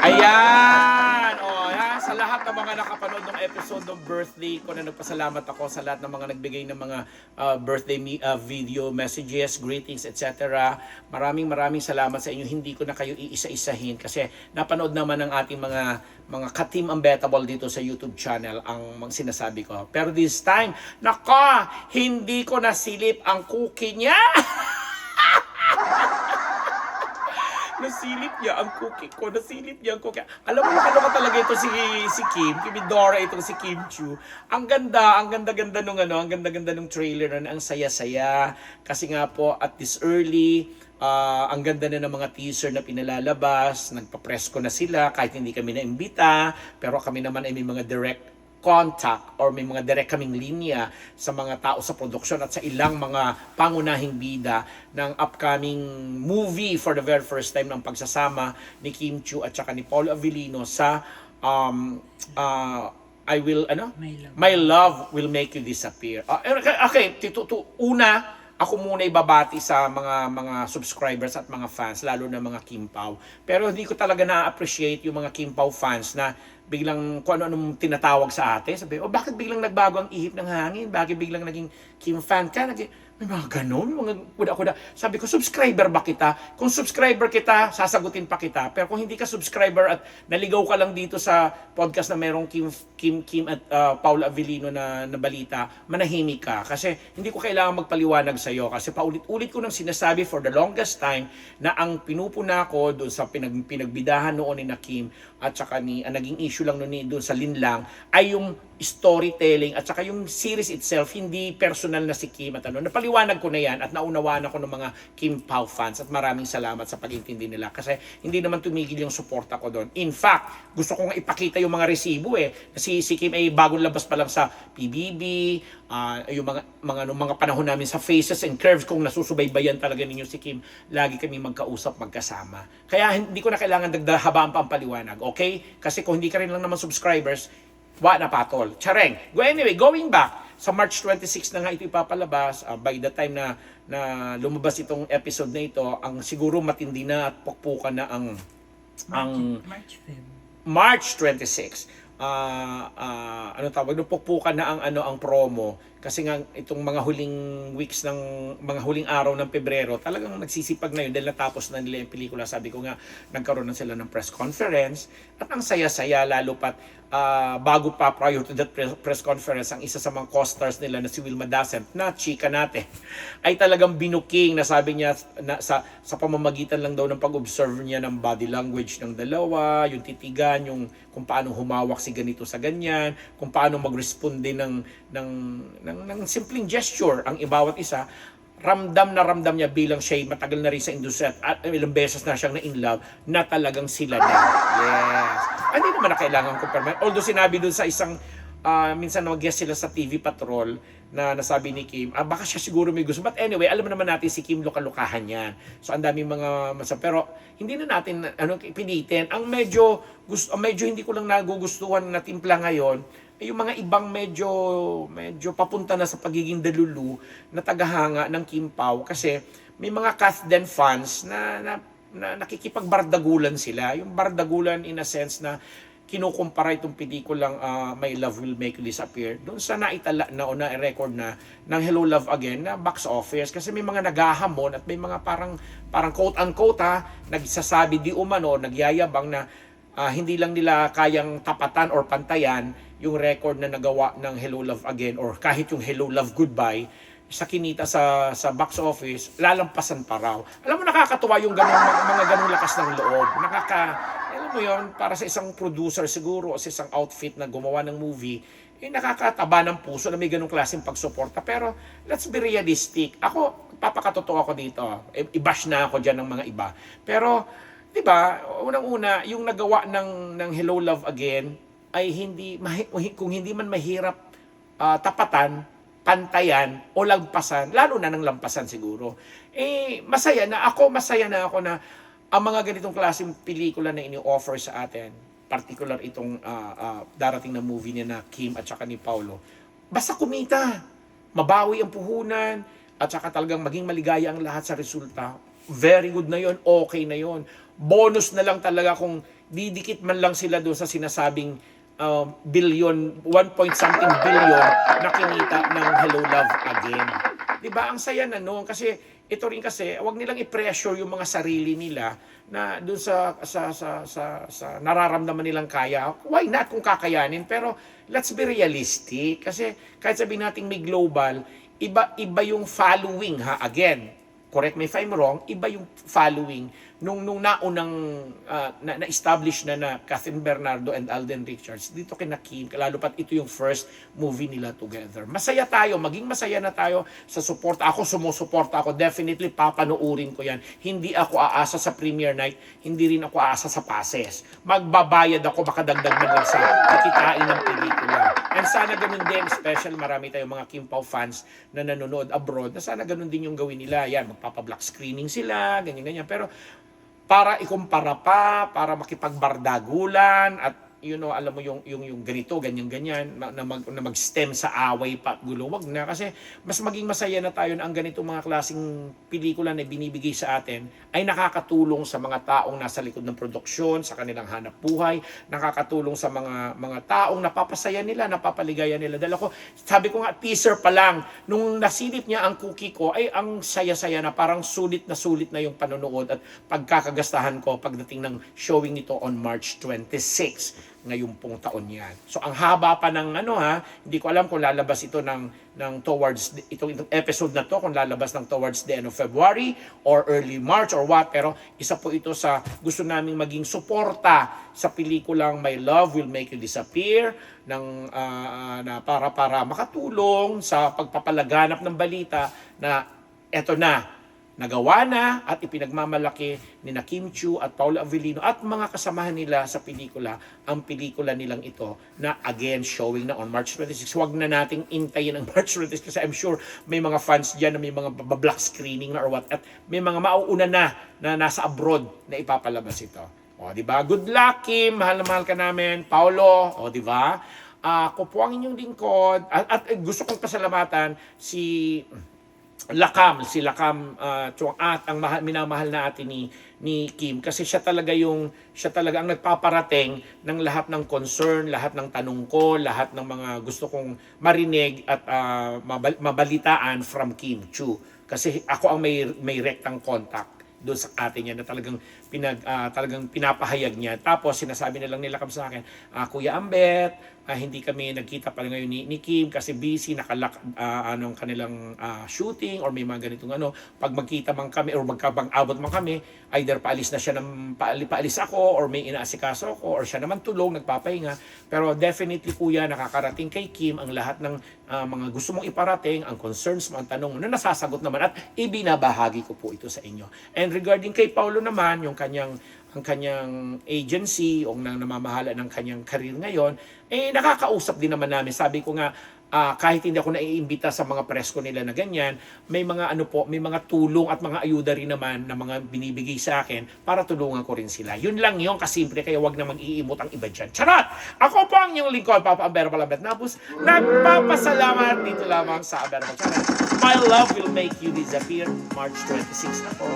Ayan! O, yan. Sa lahat ng mga nakapanood ng episode ng birthday ko na nagpasalamat ako sa lahat ng mga nagbigay ng mga birthday video messages, greetings, etc. Maraming salamat sa inyo. Hindi ko na kayo iisa-isahin kasi napanood naman ng ating mga ka-team unbettable dito sa YouTube channel ang sinasabi ko. Pero this time, nako, hindi ko nasilip ang cookie niya. Nasilip niya ang cookie ko. Nasilip niya ang cookie. Alam mo, ano ka talaga ito si Kim. Kimidora itong si Kim Chiu. Ang ganda-ganda ang ganda-ganda nung trailer na, ang saya-saya. Kasi nga po, at this early, ang ganda na ng mga teaser na pinalalabas. Nagpa-press ko na sila kahit hindi kami naimbita. Pero kami naman ay may mga direct contact or may mga direct kaming linya sa mga tao sa production at sa ilang mga pangunahing bida ng upcoming movie for the very first time ng pagsasama ni Kim Chiu at saka ni Paul Avellino sa My Love Will Make You Disappear. Okay, una ako muna ibabati sa mga subscribers at mga fans, lalo na mga Kim Pao. Pero hindi ko talaga na-appreciate yung mga Kim Pao fans na biglang kung ano-anong tinatawag sa atin. Sabi, bakit biglang nagbago ang ihip ng hangin? Bakit biglang naging Kim fan ka? May mga ganon, mga kuda-kuda. Sabi ko, subscriber ba kita? Kung subscriber kita, sasagutin pa kita. Pero kung hindi ka subscriber at naligaw ka lang dito sa podcast na merong Kim at Paula Avellino na balita, manahimik ka. Kasi hindi ko kailangan magpaliwanag sa'yo. Kasi paulit-ulit ko nang sinasabi for the longest time na ang pinupuna ko doon sa pinagbidahan noon ni na Kim at saka naging issue lang noon doon sa Linlang ay yung storytelling at saka yung series itself, hindi personal na si Kim at napaliwanag ko na yan at naunawaan ako ng mga Kim Pao fans at maraming salamat sa pag-intindi nila kasi hindi naman tumigil yung suporta ko doon. In fact, gusto ko nga ipakita yung mga resibo si Kim ay bagong labas pa lang sa PBB, yung mga panahon namin sa Faces and Curves, kung nasusubaybayan talaga ninyo si Kim, lagi kami magkausap, magkasama. Kaya hindi ko na kailangan dagdahabaan pa ang paliwanag, okay? Kasi kung hindi ka rin lang naman subscribers, na patol. Chareng. Anyway, going back, sa March 26 na nga ito ipapalabas, by the time na lumabas itong episode na ito, ang siguro matindi na at pukpukan na ang March 26. Pukpukan na ang promo kasi nga itong mga huling weeks ng mga huling araw ng Pebrero talagang nagsisipag na yun dahil natapos na nila yung pelikula. Sabi ko nga, nagkaroon na sila ng press conference at ang saya-saya lalo pat bago pa prior to that press conference, ang isa sa mga co-stars nila na si Wilma Dasent na chika natin ay talagang binuking na sabi niya na sa pamamagitan lang daw ng pag-observe niya ng body language ng dalawa, yung titigan, yung kung paano humawak si ganito sa ganyan, kung paano mag-responde ng simpleng gesture ang ibawat isa. Ramdam niya bilang siya matagal na rin sa industriya at ilang beses na siyang na-in love na talagang sila na. Yes. Hindi naman na kailangan confirm. Although sinabi dun sa isang minsan mag-guest sila sa TV Patrol na nasabi ni Kim, baka siya siguro may gusto. But anyway, alam naman natin si Kim luka-lukahan yan. So ang daming mga pero hindi na natin pilitin. Ang medyo hindi ko lang nagugustuhan na timpla ngayon yung mga ibang medyo papunta na sa pagiging dalulu na tagahanga ng Kim Pao kasi may mga Kathden fans na nakikipagbardagulan sila. Yung bardagulan in a sense na kinukumpara itong pelikulang My Love Will Make You Disappear doon sa naitala na o na-record na ng Hello Love Again na box office kasi may mga naghahamon at may mga parang quote-unquote nagsasabi di umano, nagyayabang na hindi lang nila kayang tapatan or pantayan yung record na nagawa ng Hello Love Again or kahit yung Hello Love Goodbye sa kinita sa box office, lalampasan pa raw. Alam mo, nakakatuwa yung mga ganung lakas ng loob. Alam mo yon, para sa isang producer siguro o sa isang outfit na gumawa ng movie, nakakataba ng puso na may ganung klaseng pagsuporta. Pero let's be realistic. Ako, papakatotoo ako dito. I-bash na ako dyan ng mga iba. Pero, di ba, unang-una, yung nagawa ng Hello Love Again, ay kung hindi man mahirap tapatan, pantayan o lampasan, lalo na ng lampasan siguro. Masaya na ako na ang mga ganitong klaseng pelikula na ini-offer sa atin, particular itong darating na movie niya na Kim at saka ni Paulo, basta kumita, mabawi ang puhunan, at saka talagang maging maligaya ang lahat sa resulta, very good na yon, okay na yon. Bonus na lang talaga kung didikit man lang sila doon sa sinasabing billion, 1 point something billion na kinita ng Hello Love Again. 'Di ba? Ang saya na noon kasi ito rin kasi wag nilang i-pressure yung mga sarili nila na doon sa nararamdaman nilang kaya. Why not kung kakayanin? Pero let's be realistic kasi kahit sabihin nating may global, iba yung following ha. Again, correct me if I'm wrong, iba yung following nung naunang na-establish na Catherine Bernardo and Alden Richards dito kina Kim, lalo pat ito yung first movie nila together. Masaya tayo, maging masaya na tayo sa support. Ako sumusuporta ako, definitely papanoorin ko yan. Hindi ako aasa sa premiere night, hindi rin ako aasa sa passes. Magbabayad ako, makadagdag man lang sa kikitain ng pelikula. And sana ganun din, special marami tayong mga Kim Pao fans na nanonood abroad, na sana ganun din yung gawin nila. Yan, magpapa-black screening sila, ganyan-ganyan. Pero para ikumpara pa, para makipagbardagulan at alam mo yung ganito, ganyan-ganyan na mag-stem sa away pa at gulo. Wag na kasi mas maging masaya na tayo na ang ganitong mga klaseng pelikula na binibigay sa atin ay nakakatulong sa mga taong nasa likod ng produksyon, sa kanilang hanap buhay, nakakatulong sa mga taong napapasaya nila, napapaligaya nila. Dahil ako, sabi ko nga, teaser pa lang, nung nasilip niya ang cookie ko, ay ang saya-saya na, parang sulit na yung panonood at pagkakagastahan ko pagdating ng showing nito on March 26. Ngayon pong taon yan. So ang haba pa ng hindi ko alam kung lalabas ito ng towards itong episode na to, kung lalabas ng towards the end of February or early March or what, pero isa po ito sa gusto naming maging suporta sa pelikulang My Love Will Make You Disappear na para makatulong sa pagpapalaganap ng balita na eto na, nagawa na at ipinagmamalaki ni Kim Chiu at Paula Avellino at mga kasamahan nila sa pelikula, ang pelikula nilang ito na again showing na on March 26. Huwag na nating intayin ang March 26 kasi I'm sure may mga fans dyan na may mga black screening na or what, at may mga mauuna na nasa abroad na ipapalabas ito. O, di ba? Good luck, Kim. Mahal na mahal ka namin. Paulo, o, di ba? Ako po ang inyong lingkod at gusto kong pasalamatan si Lakam Chuang at ang minamahal na atin ni Kim kasi siya talaga ang nagpaparating ng lahat ng concern, lahat ng tanong ko, lahat ng mga gusto kong marinig at mabalitaan from Kim Chiu. Kasi ako ang may rectang contact doon sa atin niya na talagang pinapahayag niya. Tapos sinasabi na lang nila sa akin, Kuya Ambet, hindi kami nagkita pa ngayon ni Kim kasi busy, anong kanilang shooting or may mga ganitong pag magkita man kami or magkabang-abot man kami, either paalis na siya paalis ako or may inaasikaso ako or siya naman tulong, nagpapahinga. Pero definitely kuya, nakakarating kay Kim ang lahat ng mga gusto mong iparating, ang concerns mo, ang tanong na nasasagot naman at ibinabahagi ko po ito sa inyo. And regarding kay Paulo naman, ang kanyang agency o namamahala ng kanyang career ngayon, nakakausap din naman namin. Sabi ko nga, kahit hindi ako naiimbita sa mga presko nila na ganyan, may mga tulong at mga ayuda rin naman na mga binibigay sa akin para tulungan ko rin sila. Yun lang yun, kasimple, kaya wag naman iimot ang iba dyan. Charot! Ako po ang inyong lingkod, Papa Ambero Palambet Napus, nagpapasalamat dito lamang sa Ambero Channel. My Love Will Make You Disappear, March 26 na po.